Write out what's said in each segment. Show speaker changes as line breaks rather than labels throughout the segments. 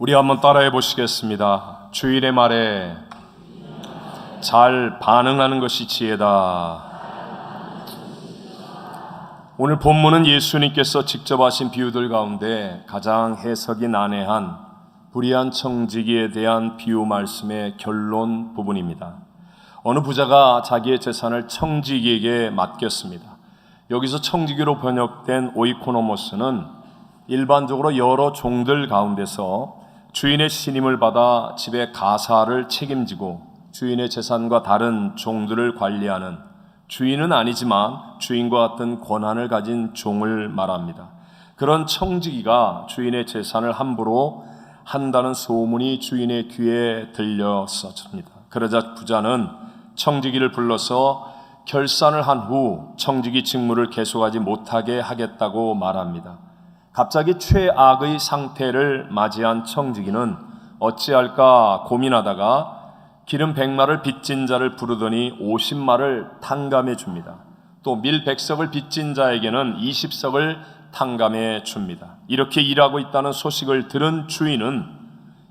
우리 한번 따라해 보시겠습니다. 주일의 말에 잘 반응하는 것이 지혜다. 오늘 본문은 예수님께서 직접 하신 비유들 가운데 가장 해석이 난해한 불의한 청지기에 대한 비유 말씀의 결론 부분입니다. 어느 부자가 자기의 재산을 청지기에게 맡겼습니다. 여기서 청지기로 번역된 오이코노모스는 일반적으로 여러 종들 가운데서 주인의 신임을 받아 집의 가사를 책임지고 주인의 재산과 다른 종들을 관리하는, 주인은 아니지만 주인과 같은 권한을 가진 종을 말합니다. 그런 청지기가 주인의 재산을 함부로 한다는 소문이 주인의 귀에 들렸습니다. 그러자 부자는 청지기를 불러서 결산을 한 후 청지기 직무를 계속하지 못하게 하겠다고 말합니다. 갑자기 최악의 상태를 맞이한 청지기는 어찌할까 고민하다가 기름 100마를 빚진 자를 부르더니 50마를 탕감해 줍니다. 또 밀 100석을 빚진 자에게는 20석을 탕감해 줍니다. 이렇게 일하고 있다는 소식을 들은 주인은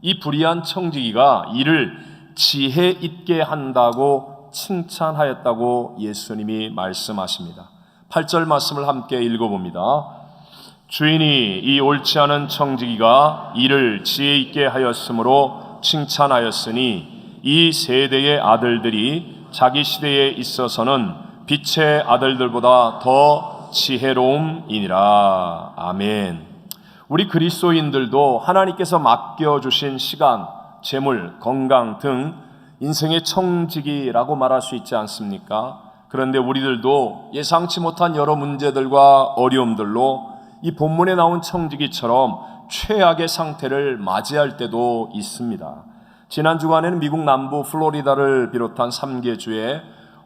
이 불의한 청지기가 이를 지혜 있게 한다고 칭찬하였다고 예수님이 말씀하십니다. 8절 말씀을 함께 읽어봅니다. 주인이 이 옳지 않은 청지기가 이를 지혜 있게 하였으므로 칭찬하였으니 이 세대의 아들들이 자기 시대에 있어서는 빛의 아들들보다 더 지혜로움이니라. 아멘. 우리 그리스도인들도 하나님께서 맡겨주신 시간, 재물, 건강 등 인생의 청지기라고 말할 수 있지 않습니까? 그런데 우리들도 예상치 못한 여러 문제들과 어려움들로 이 본문에 나온 청지기처럼 최악의 상태를 맞이할 때도 있습니다. 지난 주간에는 미국 남부 플로리다를 비롯한 3개 주에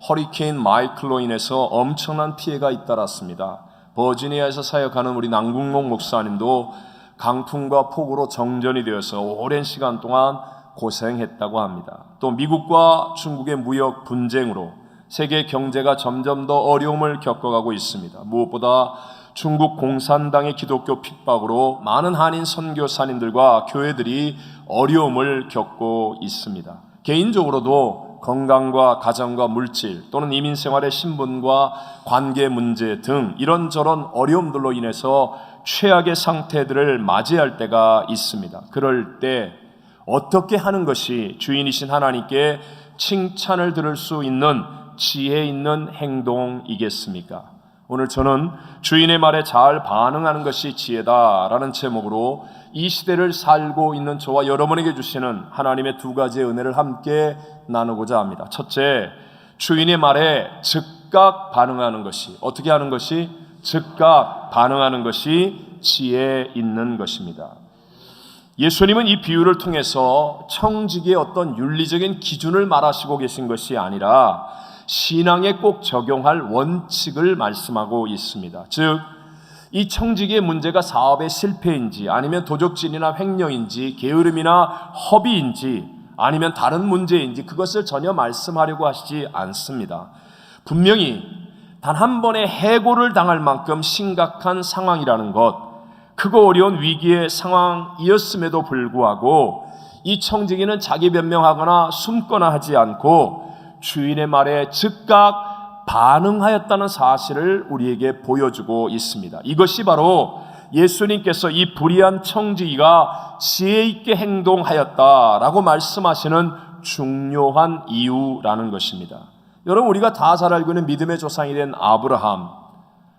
허리케인 마이클로 인해서 엄청난 피해가 잇따랐습니다. 버지니아에서 사역하는 우리 남궁록 목사님도 강풍과 폭우로 정전이 되어서 오랜 시간 동안 고생했다고 합니다. 또 미국과 중국의 무역 분쟁으로 세계 경제가 점점 더 어려움을 겪어가고 있습니다. 무엇보다 중국 공산당의 기독교 핍박으로 많은 한인 선교사님들과 교회들이 어려움을 겪고 있습니다. 개인적으로도 건강과 가정과 물질 또는 이민 생활의 신분과 관계 문제 등 이런저런 어려움들로 인해서 최악의 상태들을 맞이할 때가 있습니다. 그럴 때 어떻게 하는 것이 주인이신 하나님께 칭찬을 들을 수 있는 지혜 있는 행동이겠습니까? 오늘 저는 주인의 말에 잘 반응하는 것이 지혜다라는 제목으로 이 시대를 살고 있는 저와 여러분에게 주시는 하나님의 두 가지의 은혜를 함께 나누고자 합니다. 첫째, 주인의 말에 즉각 반응하는 것이, 어떻게 하는 것이? 즉각 반응하는 것이 지혜 있는 것입니다. 예수님은 이 비유를 통해서 청지기의 어떤 윤리적인 기준을 말하시고 계신 것이 아니라 신앙에 꼭 적용할 원칙을 말씀하고 있습니다. 즉, 이 청지기의 문제가 사업의 실패인지 아니면 도적질이나 횡령인지 게으름이나 허비인지 아니면 다른 문제인지 그것을 전혀 말씀하려고 하시지 않습니다. 분명히 단 한 번의 해고를 당할 만큼 심각한 상황이라는 것, 크고 어려운 위기의 상황이었음에도 불구하고 이 청지기는 자기 변명하거나 숨거나 하지 않고 주인의 말에 즉각 반응하였다는 사실을 우리에게 보여주고 있습니다. 이것이 바로 예수님께서 이 불의한 청지기가 지혜 있게 행동하였다라고 말씀하시는 중요한 이유라는 것입니다. 여러분, 우리가 다 잘 알고 있는 믿음의 조상이 된 아브라함,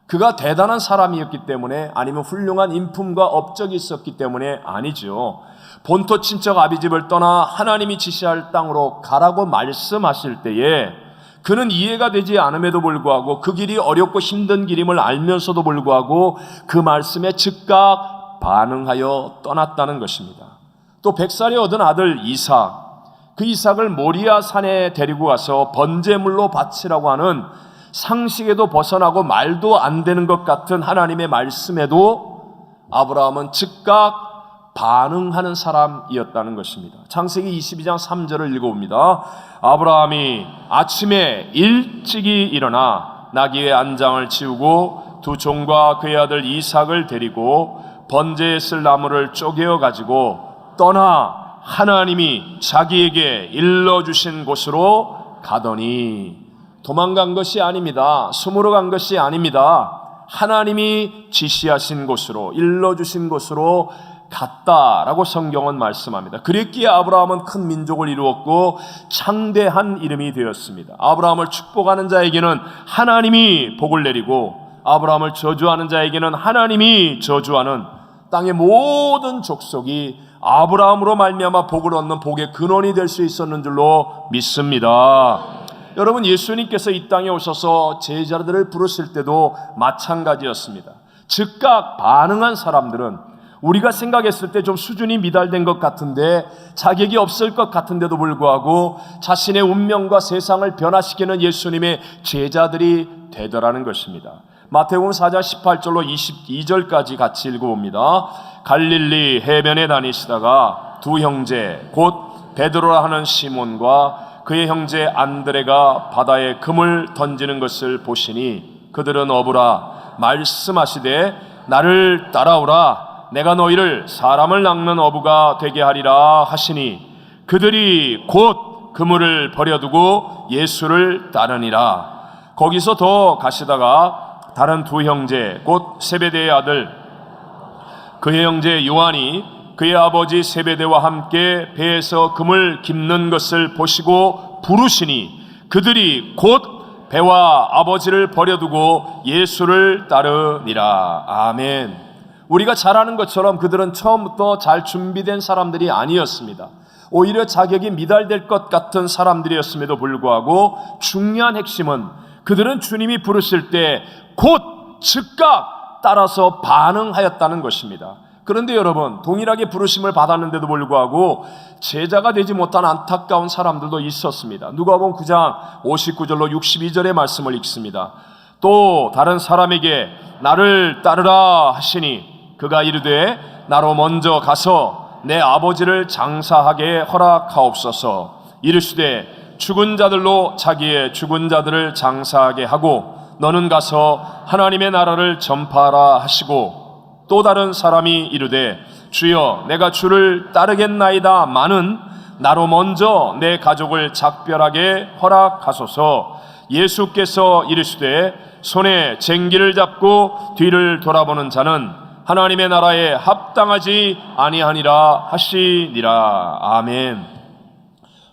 그가 대단한 사람이었기 때문에 아니면 훌륭한 인품과 업적이 있었기 때문에 아니죠. 본토 친척 아비집을 떠나 하나님이 지시할 땅으로 가라고 말씀하실 때에 그는 이해가 되지 않음에도 불구하고 그 길이 어렵고 힘든 길임을 알면서도 불구하고 그 말씀에 즉각 반응하여 떠났다는 것입니다. 또 100살에 얻은 아들 이삭, 그 이삭을 모리아 산에 데리고 가서 번제물로 바치라고 하는 상식에도 벗어나고 말도 안 되는 것 같은 하나님의 말씀에도 아브라함은 즉각 반응하는 사람이었다는 것입니다. 창세기 22장 3절을 읽어봅니다. 아브라함이 아침에 일찍이 일어나 나귀의 안장을 치우고 두 종과 그의 아들 이삭을 데리고 번제에 쓸 나무를 쪼개어 가지고 떠나 하나님이 자기에게 일러주신 곳으로 가더니, 도망간 것이 아닙니다. 숨으러 간 것이 아닙니다. 하나님이 지시하신 곳으로, 일러주신 곳으로 갔다라고 성경은 말씀합니다. 그랬기에 아브라함은 큰 민족을 이루었고 창대한 이름이 되었습니다. 아브라함을 축복하는 자에게는 하나님이 복을 내리고, 아브라함을 저주하는 자에게는 하나님이 저주하는, 땅의 모든 족속이 아브라함으로 말미암아 복을 얻는 복의 근원이 될 수 있었는 줄로 믿습니다. 여러분, 예수님께서 이 땅에 오셔서 제자들을 부르실 때도 마찬가지였습니다. 즉각 반응한 사람들은 우리가 생각했을 때 좀 수준이 미달된 것 같은데, 자격이 없을 것 같은데도 불구하고 자신의 운명과 세상을 변화시키는 예수님의 제자들이 되더라는 것입니다. 마태복음 4장 18절로 22절까지 같이 읽어봅니다. 갈릴리 해변에 다니시다가 두 형제 곧 베드로라 하는 시몬과 그의 형제 안드레가 바다에 금을 던지는 것을 보시니 그들은 어부라 말씀하시되 나를 따라오라 내가 너희를 사람을 낚는 어부가 되게 하리라 하시니 그들이 곧 그물을 버려두고 예수를 따르니라. 거기서 더 가시다가 다른 두 형제 곧 세베대의 아들 그의 형제 요한이 그의 아버지 세베대와 함께 배에서 금을 깁는 것을 보시고 부르시니 그들이 곧 배와 아버지를 버려두고 예수를 따르니라. 아멘. 우리가 잘 아는 것처럼 그들은 처음부터 잘 준비된 사람들이 아니었습니다. 오히려 자격이 미달될 것 같은 사람들이었음에도 불구하고 중요한 핵심은 그들은 주님이 부르실 때 곧 즉각 따라서 반응하였다는 것입니다. 그런데 여러분, 동일하게 부르심을 받았는데도 불구하고 제자가 되지 못한 안타까운 사람들도 있었습니다. 누가복음 9장 59절로 62절의 말씀을 읽습니다. 또 다른 사람에게 나를 따르라 하시니 그가 이르되 나로 먼저 가서 내 아버지를 장사하게 허락하옵소서. 이르시되 죽은 자들로 자기의 죽은 자들을 장사하게 하고 너는 가서 하나님의 나라를 전파하라 하시고, 또 다른 사람이 이르되 주여 내가 주를 따르겠나이다 마는 나로 먼저 내 가족을 작별하게 허락하소서. 예수께서 이르시되 손에 쟁기를 잡고 뒤를 돌아보는 자는 하나님의 나라에 합당하지 아니하니라 하시니라. 아멘.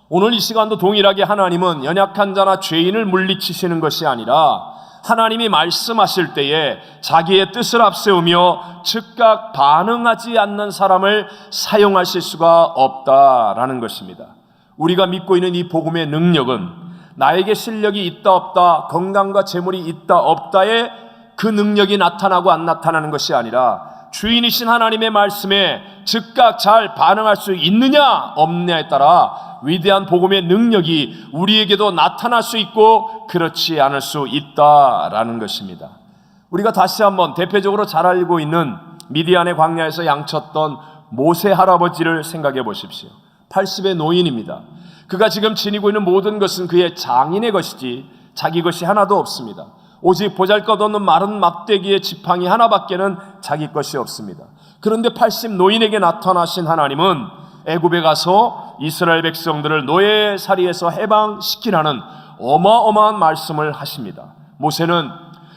오늘 이 시간도 동일하게 하나님은 연약한 자나 죄인을 물리치시는 것이 아니라 하나님이 말씀하실 때에 자기의 뜻을 앞세우며 즉각 반응하지 않는 사람을 사용하실 수가 없다라는 것입니다. 우리가 믿고 있는 이 복음의 능력은 나에게 실력이 있다 없다, 건강과 재물이 있다 없다에 그 능력이 나타나고 안 나타나는 것이 아니라 주인이신 하나님의 말씀에 즉각 잘 반응할 수 있느냐 없느냐에 따라 위대한 복음의 능력이 우리에게도 나타날 수 있고 그렇지 않을 수 있다라는 것입니다. 우리가 다시 한번 대표적으로 잘 알고 있는 미디안의 광야에서 양쳤던 모세 할아버지를 생각해 보십시오. 80의 노인입니다. 그가 지금 지니고 있는 모든 것은 그의 장인의 것이지 자기 것이 하나도 없습니다. 오직 보잘것없는 마른 막대기의 지팡이 하나밖에는 자기 것이 없습니다. 그런데 80 노인에게 나타나신 하나님은 애굽에 가서 이스라엘 백성들을 노예살이에서 해방시키라는 어마어마한 말씀을 하십니다. 모세는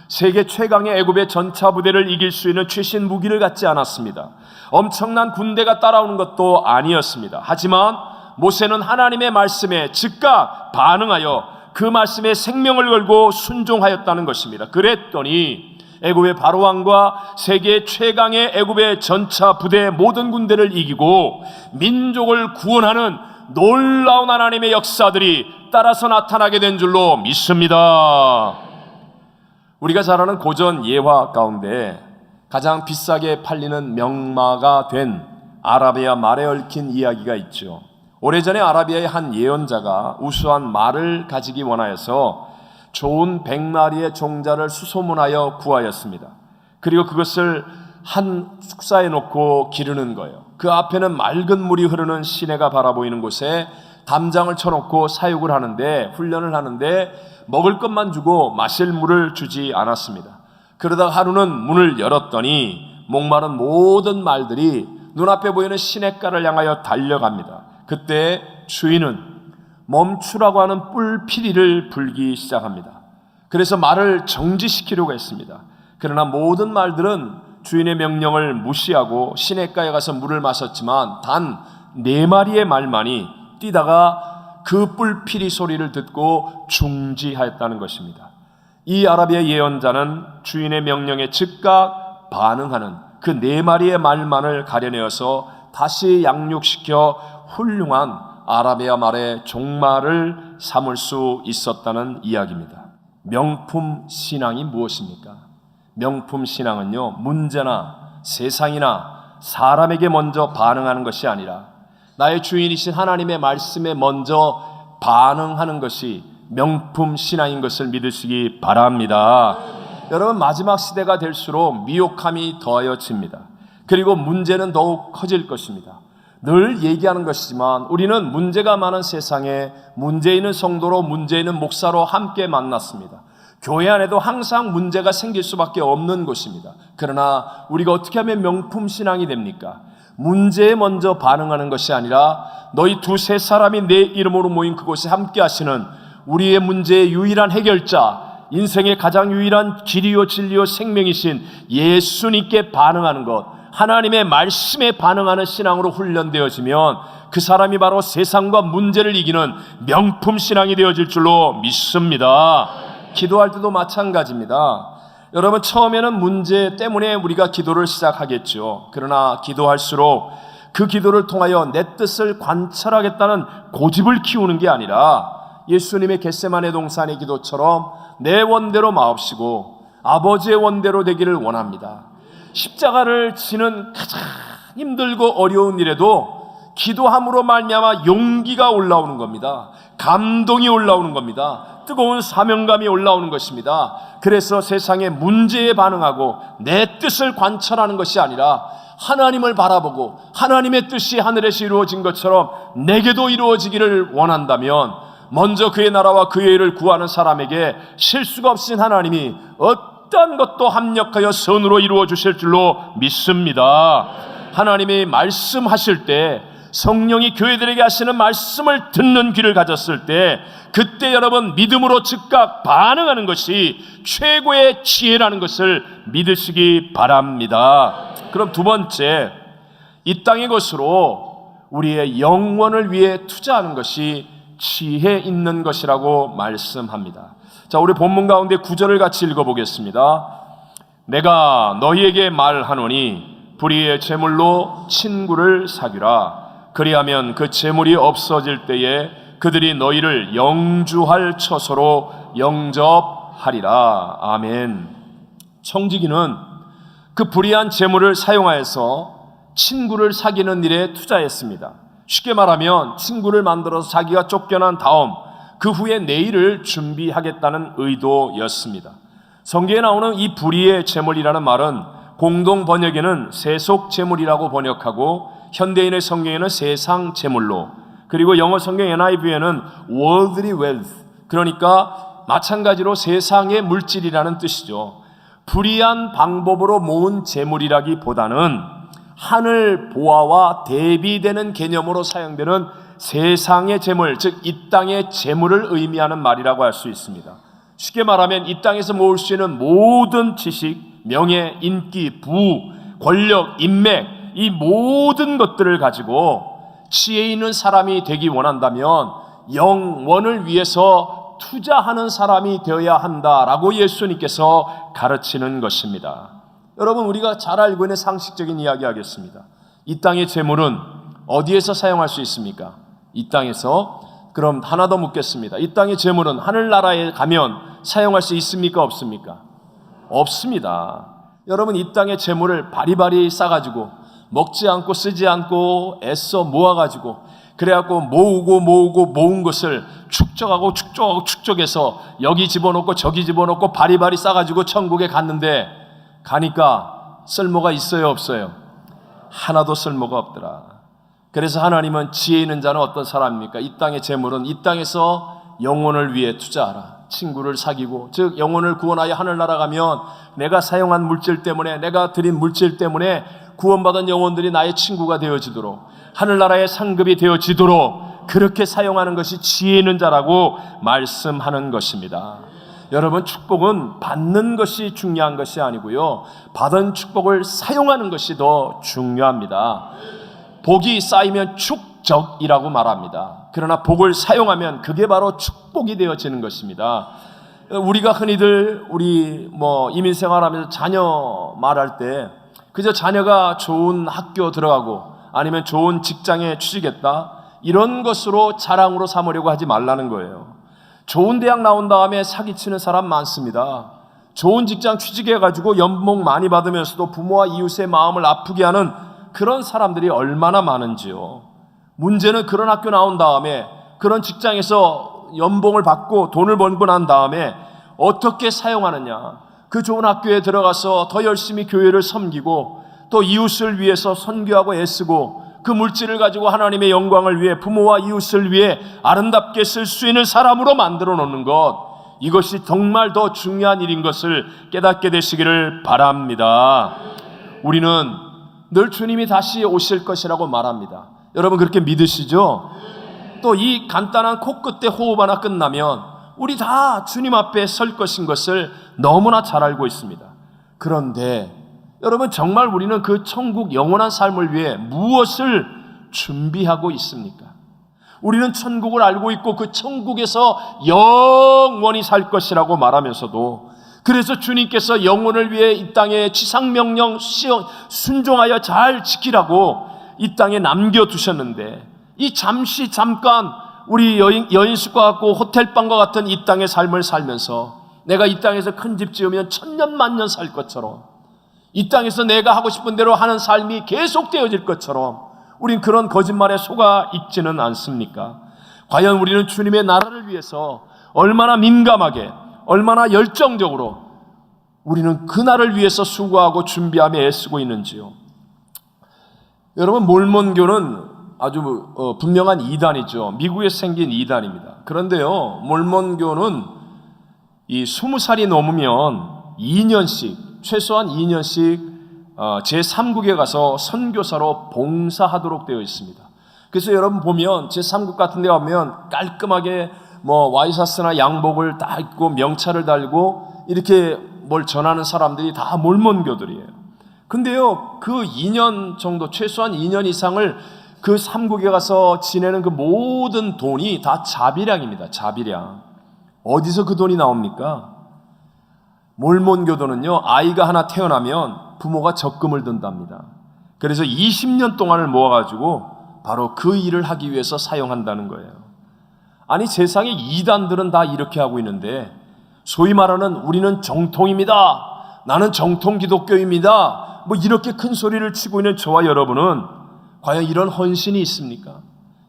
세계 최강의 애굽의 전차 부대를 이길 수 있는 최신 무기를 갖지 않았습니다. 엄청난 군대가 따라오는 것도 아니었습니다. 하지만 모세는 하나님의 말씀에 즉각 반응하여 그 말씀에 생명을 걸고 순종하였다는 것입니다. 그랬더니 애굽의 바로왕과 세계 최강의 애굽의 전차 부대의 모든 군대를 이기고 민족을 구원하는 놀라운 하나님의 역사들이 따라서 나타나게 된 줄로 믿습니다. 우리가 잘 아는 고전 예화 가운데 가장 비싸게 팔리는 명마가 된 아라비아 말에 얽힌 이야기가 있죠. 오래전에 아라비아의 한 예언자가 우수한 말을 가지기 원하여서 좋은 100마리의 종자를 수소문하여 구하였습니다. 그리고 그것을 한 축사에 놓고 기르는 거예요. 그 앞에는 맑은 물이 흐르는 시내가 바라보이는 곳에 담장을 쳐놓고 사육을 하는데, 훈련을 하는데 먹을 것만 주고 마실 물을 주지 않았습니다. 그러다가 하루는 문을 열었더니 목마른 모든 말들이 눈앞에 보이는 시냇가를 향하여 달려갑니다. 그때 주인은 멈추라고 하는 뿔피리를 불기 시작합니다. 그래서 말을 정지시키려고 했습니다. 그러나 모든 말들은 주인의 명령을 무시하고 시냇가에 가서 물을 마셨지만 단 4마리의 말만이 뛰다가 그 뿔피리 소리를 듣고 중지하였다는 것입니다. 이 아라비아 예언자는 주인의 명령에 즉각 반응하는 그 4마리의 말만을 가려내어서 다시 양육시켜 훌륭한 아라비아 말의 종말을 삼을 수 있었다는 이야기입니다. 명품 신앙이 무엇입니까? 명품 신앙은요, 문제나 세상이나 사람에게 먼저 반응하는 것이 아니라 나의 주인이신 하나님의 말씀에 먼저 반응하는 것이 명품 신앙인 것을 믿으시기 바랍니다. 여러분, 마지막 시대가 될수록 미혹함이 더하여집니다. 그리고 문제는 더욱 커질 것입니다. 늘 얘기하는 것이지만 우리는 문제가 많은 세상에 문제 있는 성도로 문제 있는 목사로 함께 만났습니다. 교회 안에도 항상 문제가 생길 수밖에 없는 곳입니다. 그러나 우리가 어떻게 하면 명품 신앙이 됩니까? 문제에 먼저 반응하는 것이 아니라 너희 2-3 사람이 내 이름으로 모인 그곳에 함께 하시는 우리의 문제의 유일한 해결자, 인생의 가장 유일한 길이요 진리요 생명이신 예수님께 반응하는 것, 하나님의 말씀에 반응하는 신앙으로 훈련되어지면 그 사람이 바로 세상과 문제를 이기는 명품 신앙이 되어질 줄로 믿습니다. 기도할 때도 마찬가지입니다. 여러분, 처음에는 문제 때문에 우리가 기도를 시작하겠죠. 그러나 기도할수록 그 기도를 통하여 내 뜻을 관찰하겠다는 고집을 키우는 게 아니라 예수님의 겟세마네 동산의 기도처럼 내 원대로 마옵시고 아버지의 원대로 되기를 원합니다. 십자가를 지는 가장 힘들고 어려운 일에도 기도함으로 말미암아 용기가 올라오는 겁니다. 감동이 올라오는 겁니다. 뜨거운 사명감이 올라오는 것입니다. 그래서 세상의 문제에 반응하고 내 뜻을 관찰하는 것이 아니라 하나님을 바라보고 하나님의 뜻이 하늘에서 이루어진 것처럼 내게도 이루어지기를 원한다면 먼저 그의 나라와 그의 일을 구하는 사람에게 실수가 없으신 하나님이 어떤 것도 합력하여 선으로 이루어 주실 줄로 믿습니다. 하나님이 말씀하실 때, 성령이 교회들에게 하시는 말씀을 듣는 귀를 가졌을 때, 그때 여러분 믿음으로 즉각 반응하는 것이 최고의 지혜라는 것을 믿으시기 바랍니다. 그럼 2번째, 이 땅의 것으로 우리의 영혼을 위해 투자하는 것이 지혜 있는 것이라고 말씀합니다. 자, 우리 본문 가운데 9절을 같이 읽어보겠습니다. 내가 너희에게 말하노니 불의의 제물로 친구를 사귀라. 그리하면 그 제물이 없어질 때에 그들이 너희를 영주할 처소로 영접하리라. 아멘. 청지기는 그 불의한 제물을 사용하여서 친구를 사귀는 일에 투자했습니다. 쉽게 말하면 친구를 만들어서 자기가 쫓겨난 다음 그 후에 내일을 준비하겠다는 의도였습니다. 성경에 나오는 이 불의의 제물이라는 말은 공동 번역에는 세속 제물이라고 번역하고 현대인의 성경에는 세상 제물로, 그리고 영어 성경 NIV에는 worldly wealth, 그러니까 마찬가지로 세상의 물질이라는 뜻이죠. 불의한 방법으로 모은 제물이라기보다는 하늘 보화와 대비되는 개념으로 사용되는 세상의 재물, 즉 이 땅의 재물을 의미하는 말이라고 할 수 있습니다. 쉽게 말하면 이 땅에서 모을 수 있는 모든 지식, 명예, 인기, 부, 권력, 인맥, 이 모든 것들을 가지고 지혜 있는 사람이 되기 원한다면 영원을 위해서 투자하는 사람이 되어야 한다라고 예수님께서 가르치는 것입니다. 여러분, 우리가 잘 알고 있는 상식적인 이야기 하겠습니다. 이 땅의 재물은 어디에서 사용할 수 있습니까? 이 땅에서. 그럼 하나 더 묻겠습니다. 이 땅의 재물은 하늘나라에 가면 사용할 수 있습니까? 없습니까? 없습니다. 여러분, 이 땅의 재물을 바리바리 싸가지고 먹지 않고 쓰지 않고 애써 모아가지고 그래갖고 모은 것을 축적하고 축적해서 여기 집어넣고 저기 집어넣고 바리바리 싸가지고 천국에 갔는데 가니까 쓸모가 있어요, 없어요? 하나도 쓸모가 없더라. 그래서 하나님은 지혜 있는 자는 어떤 사람입니까? 이 땅의 재물은 이 땅에서 영혼을 위해 투자하라. 친구를 사귀고, 즉 영혼을 구원하여 하늘나라 가면 내가 사용한 물질 때문에, 내가 드린 물질 때문에 구원받은 영혼들이 나의 친구가 되어지도록, 하늘나라의 상급이 되어지도록 그렇게 사용하는 것이 지혜 있는 자라고 말씀하는 것입니다. 여러분, 축복은 받는 것이 중요한 것이 아니고요, 받은 축복을 사용하는 것이 더 중요합니다. 복이 쌓이면 축적이라고 말합니다. 그러나 복을 사용하면 그게 바로 축복이 되어지는 것입니다. 우리가 흔히들 우리 이민생활하면서 자녀 말할 때 그저 자녀가 좋은 학교 들어가고 아니면 좋은 직장에 취직했다, 이런 것으로 자랑으로 삼으려고 하지 말라는 거예요. 좋은 대학 나온 다음에 사기치는 사람 많습니다. 좋은 직장 취직해가지고 연봉 많이 받으면서도 부모와 이웃의 마음을 아프게 하는 그런 사람들이 얼마나 많은지요. 문제는 그런 학교 나온 다음에 그런 직장에서 연봉을 받고 돈을 벌고 난 다음에 어떻게 사용하느냐. 그 좋은 학교에 들어가서 더 열심히 교회를 섬기고 또 이웃을 위해서 선교하고 애쓰고 그 물질을 가지고 하나님의 영광을 위해 부모와 이웃을 위해 아름답게 쓸 수 있는 사람으로 만들어 놓는 것, 이것이 정말 더 중요한 일인 것을 깨닫게 되시기를 바랍니다. 우리는 늘 주님이 다시 오실 것이라고 말합니다. 여러분 그렇게 믿으시죠? 또 이 간단한 코끝에 호흡 하나 끝나면 우리 다 주님 앞에 설 것인 것을 너무나 잘 알고 있습니다. 그런데 여러분, 정말 우리는 그 천국 영원한 삶을 위해 무엇을 준비하고 있습니까? 우리는 천국을 알고 있고 그 천국에서 영원히 살 것이라고 말하면서도, 그래서 주님께서 영혼을 위해 이 땅에 지상명령 순종하여 잘 지키라고 이 땅에 남겨두셨는데, 이 잠깐 우리 여인숙과 같고 호텔방과 같은 이 땅의 삶을 살면서 내가 이 땅에서 큰 집 지으면 천년 만년 살 것처럼, 이 땅에서 내가 하고 싶은 대로 하는 삶이 계속되어질 것처럼 우린 그런 거짓말에 속아 있지는 않습니까? 과연 우리는 주님의 나라를 위해서 얼마나 민감하게, 얼마나 열정적으로 우리는 그 날을 위해서 수고하고 준비하며 애쓰고 있는지요? 여러분, 몰몬교는 아주 분명한 이단이죠. 미국에서 생긴 이단입니다. 그런데요, 몰몬교는 이 20살이 넘으면 2년씩, 최소한 2년씩 제3국에 가서 선교사로 봉사하도록 되어 있습니다. 그래서 여러분 보면 제3국 같은 데 가면 깔끔하게 와이셔츠나 양복을 다 입고 명찰을 달고 이렇게 뭘 전하는 사람들이 다 몰몬교들이에요. 근데요, 그 2년 정도, 최소한 2년 이상을 그 3국에 가서 지내는 그 모든 돈이 다 자비량입니다. 자비량. 어디서 그 돈이 나옵니까? 몰몬교도는요, 아이가 하나 태어나면 부모가 적금을 든답니다. 그래서 20년 동안을 모아가지고 바로 그 일을 하기 위해서 사용한다는 거예요. 아니, 세상의 이단들은 다 이렇게 하고 있는데, 소위 말하는 우리는 정통입니다, 나는 정통 기독교입니다, 이렇게 큰 소리를 치고 있는 저와 여러분은 과연 이런 헌신이 있습니까?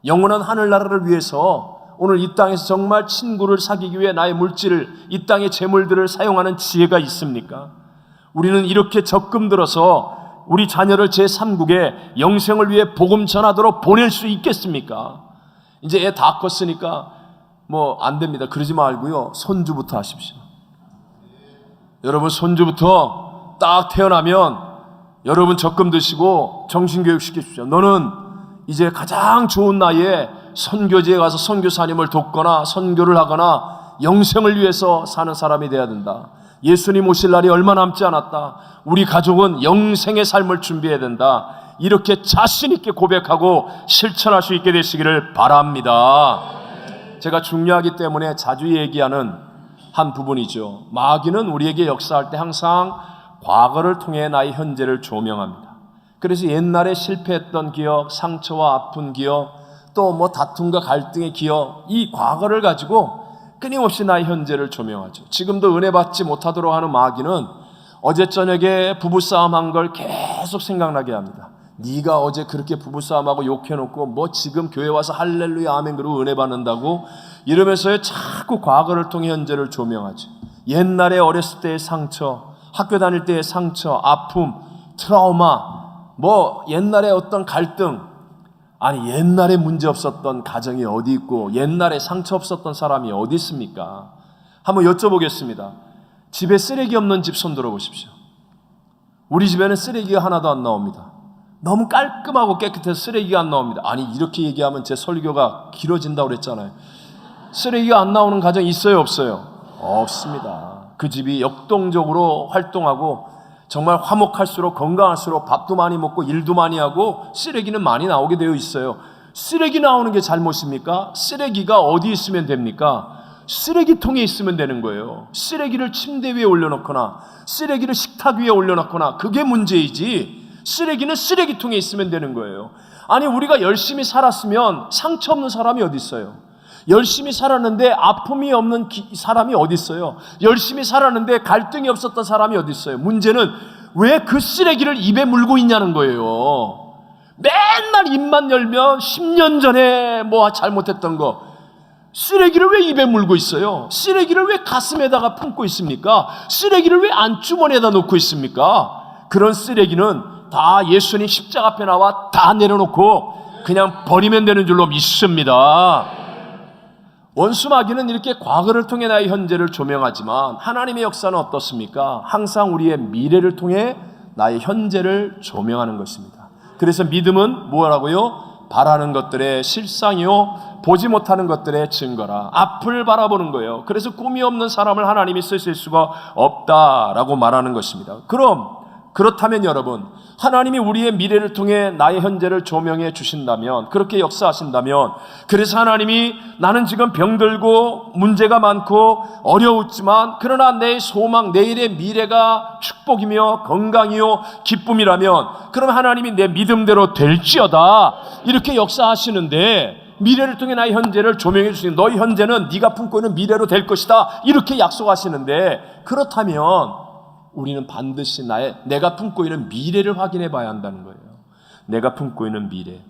영원한 하늘나라를 위해서 오늘 이 땅에서 정말 친구를 사귀기 위해 나의 물질을, 이 땅의 재물들을 사용하는 지혜가 있습니까? 우리는 이렇게 적금 들어서 우리 자녀를 제3국에 영생을 위해 복음 전하도록 보낼 수 있겠습니까? 이제 애 다 컸으니까 안 됩니다. 그러지 말고요, 손주부터 하십시오. 여러분, 손주부터 딱 태어나면 여러분 적금 드시고 정신교육 시키십시오. 너는 이제 가장 좋은 나이에 선교지에 가서 선교사님을 돕거나 선교를 하거나 영생을 위해서 사는 사람이 돼야 된다. 예수님 오실 날이 얼마 남지 않았다. 우리 가족은 영생의 삶을 준비해야 된다. 이렇게 자신 있게 고백하고 실천할 수 있게 되시기를 바랍니다. 제가 중요하기 때문에 자주 얘기하는 한 부분이죠. 마귀는 우리에게 역사할 때 항상 과거를 통해 나의 현재를 조명합니다. 그래서 옛날에 실패했던 기억, 상처와 아픈 기억, 또 다툼과 갈등의 기억, 이 과거를 가지고 끊임없이 나의 현재를 조명하죠. 지금도 은혜 받지 못하도록 하는 마귀는 어제 저녁에 부부싸움 한 걸 계속 생각나게 합니다. 네가 어제 그렇게 부부싸움하고 욕해놓고 지금 교회 와서 할렐루야 아멘 그러고 은혜 받는다고 이러면서 자꾸 과거를 통해 현재를 조명하죠. 옛날에 어렸을 때의 상처, 학교 다닐 때의 상처, 아픔, 트라우마, 옛날에 어떤 갈등, 아니 옛날에 문제 없었던 가정이 어디 있고 옛날에 상처 없었던 사람이 어디 있습니까? 한번 여쭤보겠습니다. 집에 쓰레기 없는 집 손 들어 보십시오. 우리 집에는 쓰레기가 하나도 안 나옵니다. 너무 깔끔하고 깨끗해서 쓰레기가 안 나옵니다. 아니, 이렇게 얘기하면 제 설교가 길어진다고 그랬잖아요. 쓰레기가 안 나오는 가정 있어요, 없어요? 없습니다. 그 집이 역동적으로 활동하고 정말 화목할수록 건강할수록 밥도 많이 먹고 일도 많이 하고 쓰레기는 많이 나오게 되어 있어요. 쓰레기 나오는 게 잘못입니까? 쓰레기가 어디 있으면 됩니까? 쓰레기통에 있으면 되는 거예요. 쓰레기를 침대 위에 올려놓거나 쓰레기를 식탁 위에 올려놓거나 그게 문제이지, 쓰레기는 쓰레기통에 있으면 되는 거예요. 아니, 우리가 열심히 살았으면 상처 없는 사람이 어디 있어요? 열심히 살았는데 아픔이 없는 사람이 어디 있어요? 열심히 살았는데 갈등이 없었던 사람이 어디 있어요? 문제는 왜 그 쓰레기를 입에 물고 있냐는 거예요. 맨날 입만 열면 10년 전에 뭐 잘못했던 거, 쓰레기를 왜 입에 물고 있어요? 쓰레기를 왜 가슴에다가 품고 있습니까? 쓰레기를 왜 안주머니에다 놓고 있습니까? 그런 쓰레기는 다 예수님 십자가 앞에 나와 다 내려놓고 그냥 버리면 되는 줄로 믿습니다. 원수마귀는 이렇게 과거를 통해 나의 현재를 조명하지만 하나님의 역사는 어떻습니까? 항상 우리의 미래를 통해 나의 현재를 조명하는 것입니다. 그래서 믿음은 뭐라고요? 바라는 것들의 실상이요 보지 못하는 것들의 증거라. 앞을 바라보는 거예요. 그래서 꿈이 없는 사람을 하나님이 쓰실 수가 없다라고 말하는 것입니다. 그렇다면 여러분, 하나님이 우리의 미래를 통해 나의 현재를 조명해 주신다면, 그렇게 역사하신다면, 그래서 하나님이 나는 지금 병들고 문제가 많고 어려웠지만 그러나 내 소망, 내일의 미래가 축복이며 건강이요 기쁨이라면, 그럼 하나님이 내 믿음대로 될지어다 이렇게 역사하시는데, 미래를 통해 나의 현재를 조명해 주시는, 너희 현재는 네가 품고 있는 미래로 될 것이다 이렇게 약속하시는데, 그렇다면 우리는 반드시 내가 품고 있는 미래를 확인해 봐야 한다는 거예요. 내가 품고 있는 미래.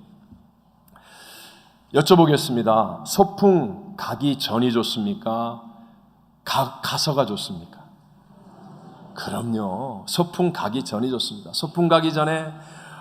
여쭤보겠습니다. 소풍 가기 전이 좋습니까? 가서가 좋습니까? 그럼요. 소풍 가기 전이 좋습니다. 소풍 가기 전에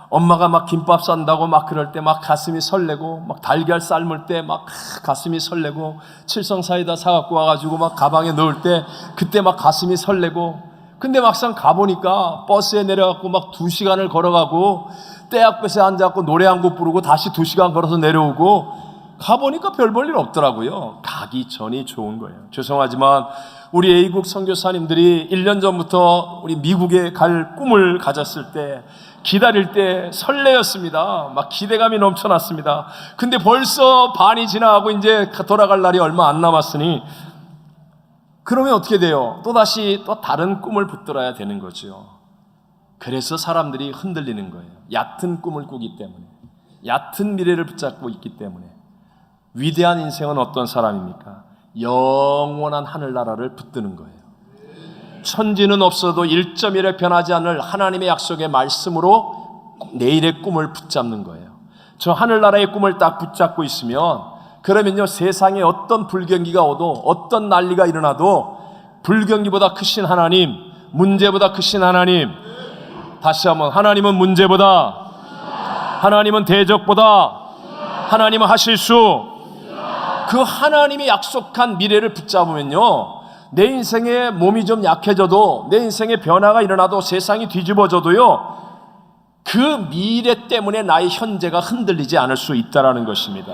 엄마가 막 김밥 싼다고 막 그럴 때 막 가슴이 설레고, 막 달걀 삶을 때 막 가슴이 설레고, 칠성사이다 사갖고 와가지고 막 가방에 넣을 때 그때 막 가슴이 설레고, 근데 막상 가보니까 버스에 내려갖고 막 2시간을 걸어가고 때 앞에서 앉아갖고 노래 한 곡 부르고 다시 2시간 걸어서 내려오고, 가보니까 별 볼 일 없더라고요. 가기 전이 좋은 거예요. 죄송하지만 우리 A국 선교사님들이 1년 전부터 우리 미국에 갈 꿈을 가졌을 때, 기다릴 때 설레였습니다. 막 기대감이 넘쳐났습니다. 근데 벌써 반이 지나가고 이제 돌아갈 날이 얼마 안 남았으니, 그러면 어떻게 돼요? 또다시 또 다른 꿈을 붙들어야 되는 거죠. 그래서 사람들이 흔들리는 거예요. 얕은 꿈을 꾸기 때문에, 얕은 미래를 붙잡고 있기 때문에. 위대한 인생은 어떤 사람입니까? 영원한 하늘나라를 붙드는 거예요. 천지는 없어도 1.1에 변하지 않을 하나님의 약속의 말씀으로 내일의 꿈을 붙잡는 거예요. 저 하늘나라의 꿈을 딱 붙잡고 있으면, 그러면요, 세상에 어떤 불경기가 오도 어떤 난리가 일어나도 불경기보다 크신 하나님, 문제보다 크신 하나님, 다시 한번, 하나님은 문제보다, 하나님은 대적보다, 하나님은 하실 수, 그 하나님이 약속한 미래를 붙잡으면요, 내 인생에 몸이 좀 약해져도, 내 인생에 변화가 일어나도, 세상이 뒤집어져도요, 그 미래 때문에 나의 현재가 흔들리지 않을 수 있다는 것입니다.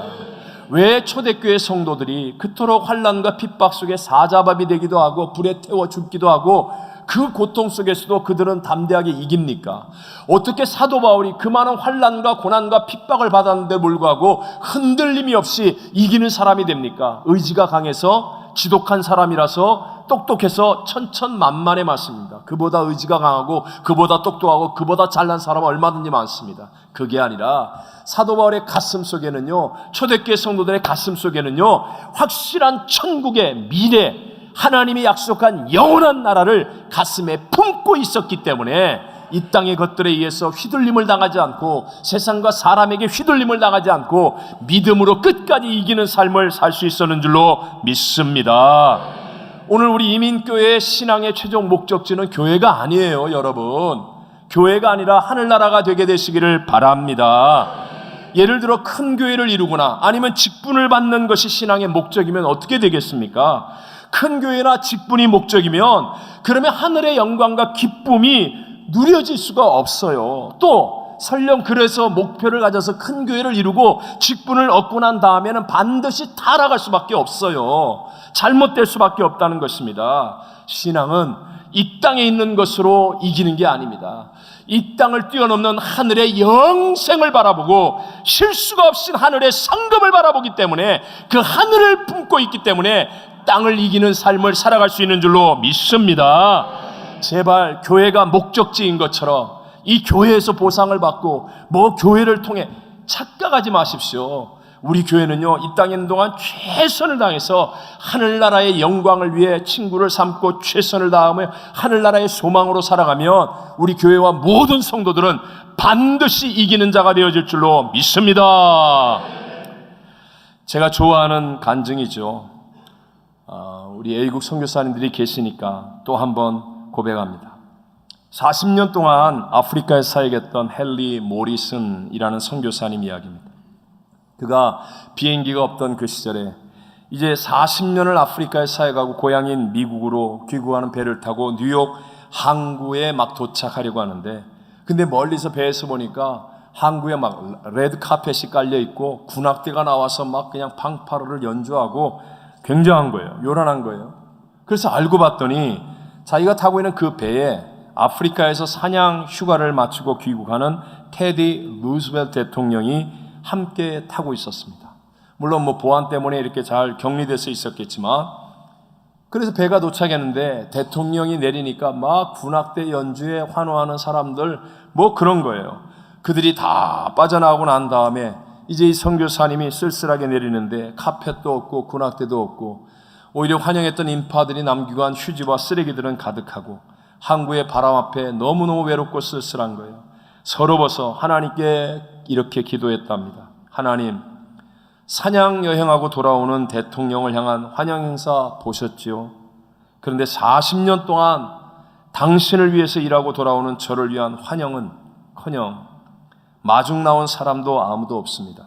왜 초대교회 성도들이 그토록 환난과 핍박 속에 사자밥이 되기도 하고 불에 태워 죽기도 하고 그 고통 속에서도 그들은 담대하게 이깁니까? 어떻게 사도 바울이 그 많은 환난과 고난과 핍박을 받았는데 불구하고 흔들림이 없이 이기는 사람이 됩니까? 의지가 강해서, 지독한 사람이라서, 똑똑해서 천천만만에 맞습니다. 그보다 의지가 강하고 그보다 똑똑하고 그보다 잘난 사람은 얼마든지 많습니다. 그게 아니라 사도 바울의 가슴 속에는요, 초대교회 성도들의 가슴 속에는요, 확실한 천국의 미래, 하나님이 약속한 영원한 나라를 가슴에 품고 있었기 때문에 이 땅의 것들에 의해서 휘둘림을 당하지 않고, 세상과 사람에게 휘둘림을 당하지 않고 믿음으로 끝까지 이기는 삶을 살 수 있었는 줄로 믿습니다. 오늘 우리 이민교회의 신앙의 최종 목적지는 교회가 아니에요, 여러분. 교회가 아니라 하늘나라가 되게 되시기를 바랍니다. 예를 들어 큰 교회를 이루거나 아니면 직분을 받는 것이 신앙의 목적이면 어떻게 되겠습니까? 큰 교회나 직분이 목적이면 그러면 하늘의 영광과 기쁨이 누려질 수가 없어요. 또 설령 그래서 목표를 가져서 큰 교회를 이루고 직분을 얻고 난 다음에는 반드시 타락할 수밖에 없어요. 잘못될 수밖에 없다는 것입니다. 신앙은 이 땅에 있는 것으로 이기는 게 아닙니다. 이 땅을 뛰어넘는 하늘의 영생을 바라보고 실수가 없인 하늘의 상급을 바라보기 때문에, 그 하늘을 품고 있기 때문에 땅을 이기는 삶을 살아갈 수 있는 줄로 믿습니다. 제발 교회가 목적지인 것처럼 이 교회에서 보상을 받고 뭐 교회를 통해 착각하지 마십시오. 우리 교회는요, 이 땅에 있는 동안 최선을 다해서 하늘나라의 영광을 위해 친구를 삼고 최선을 다하며 하늘나라의 소망으로 살아가면 우리 교회와 모든 성도들은 반드시 이기는 자가 되어질 줄로 믿습니다. 제가 좋아하는 간증이죠. 우리 애국 선교사님들이 계시니까 또 한번 고백합니다. 40년 동안 아프리카에 사역했던 헨리 모리슨이라는 선교사님 이야기입니다. 그가 비행기가 없던 그 시절에 이제 40년을 아프리카에 사역하고 고향인 미국으로 귀국하는 배를 타고 뉴욕 항구에 막 도착하려고 하는데, 근데 멀리서 배에서 보니까 항구에 막 레드 카펫이 깔려 있고 군악대가 나와서 막 그냥 팡파르를 연주하고 굉장한 거예요. 요란한 거예요. 그래서 알고 봤더니 자기가 타고 있는 그 배에 아프리카에서 사냥 휴가를 마치고 귀국하는 테디 루스벨트 대통령이 함께 타고 있었습니다. 물론 뭐 보안 때문에 이렇게 잘 격리돼서 있었겠지만, 그래서 배가 도착했는데 대통령이 내리니까 막 군악대 연주에 환호하는 사람들 뭐 그런 거예요. 그들이 다 빠져나오고 난 다음에 이제 이 선교사님이 쓸쓸하게 내리는데 카펫도 없고 군악대도 없고 오히려 환영했던 인파들이 남기고 한 휴지와 쓰레기들은 가득하고 항구의 바람 앞에 너무너무 외롭고 쓸쓸한 거예요. 서러워서 하나님께 이렇게 기도했답니다. 하나님, 사냥 여행하고 돌아오는 대통령을 향한 환영 행사 보셨지요? 그런데 40년 동안 당신을 위해서 일하고 돌아오는 저를 위한 환영은커녕 마중 나온 사람도 아무도 없습니다.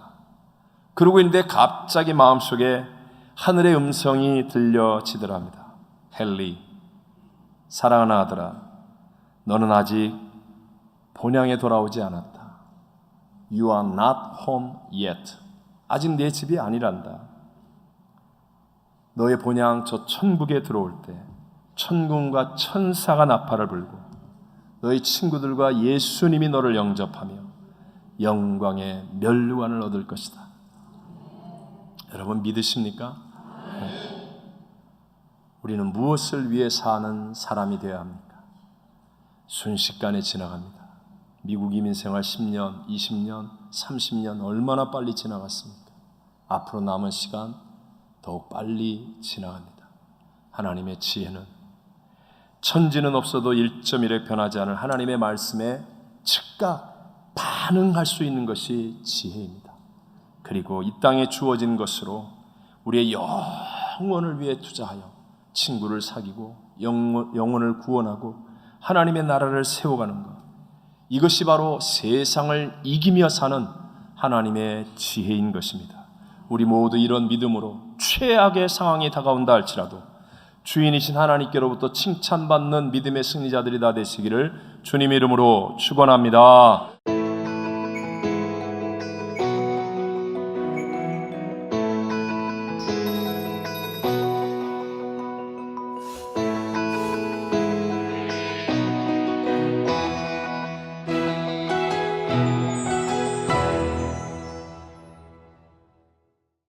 그러고 있는데 갑자기 마음속에 하늘의 음성이 들려지더랍니다. 헨리, 사랑하는 아들아, 너는 아직 본향에 돌아오지 않았다. You are not home yet. 아직 내 집이 아니란다. 너의 본향 저 천국에 들어올 때 천군과 천사가 나팔을 불고 너희 친구들과 예수님이 너를 영접하며 영광의 면류관을 얻을 것이다. 여러분 믿으십니까? 우리는 무엇을 위해 사는 사람이 되어야 합니까? 순식간에 지나갑니다. 미국 이민생활 10년, 20년, 30년 얼마나 빨리 지나갔습니까? 앞으로 남은 시간 더욱 빨리 지나갑니다. 하나님의 지혜는 천지는 없어도 1.1에 변하지 않을 하나님의 말씀에 즉각 반응할 수 있는 것이 지혜입니다. 그리고 이 땅에 주어진 것으로 우리의 영혼을 위해 투자하여 친구를 사귀고 영혼을 구원하고 하나님의 나라를 세워가는 것, 이것이 바로 세상을 이기며 사는 하나님의 지혜인 것입니다. 우리 모두 이런 믿음으로 최악의 상황이 다가온다 할지라도 주인이신 하나님께로부터 칭찬받는 믿음의 승리자들이 다 되시기를 주님 이름으로 축원합니다.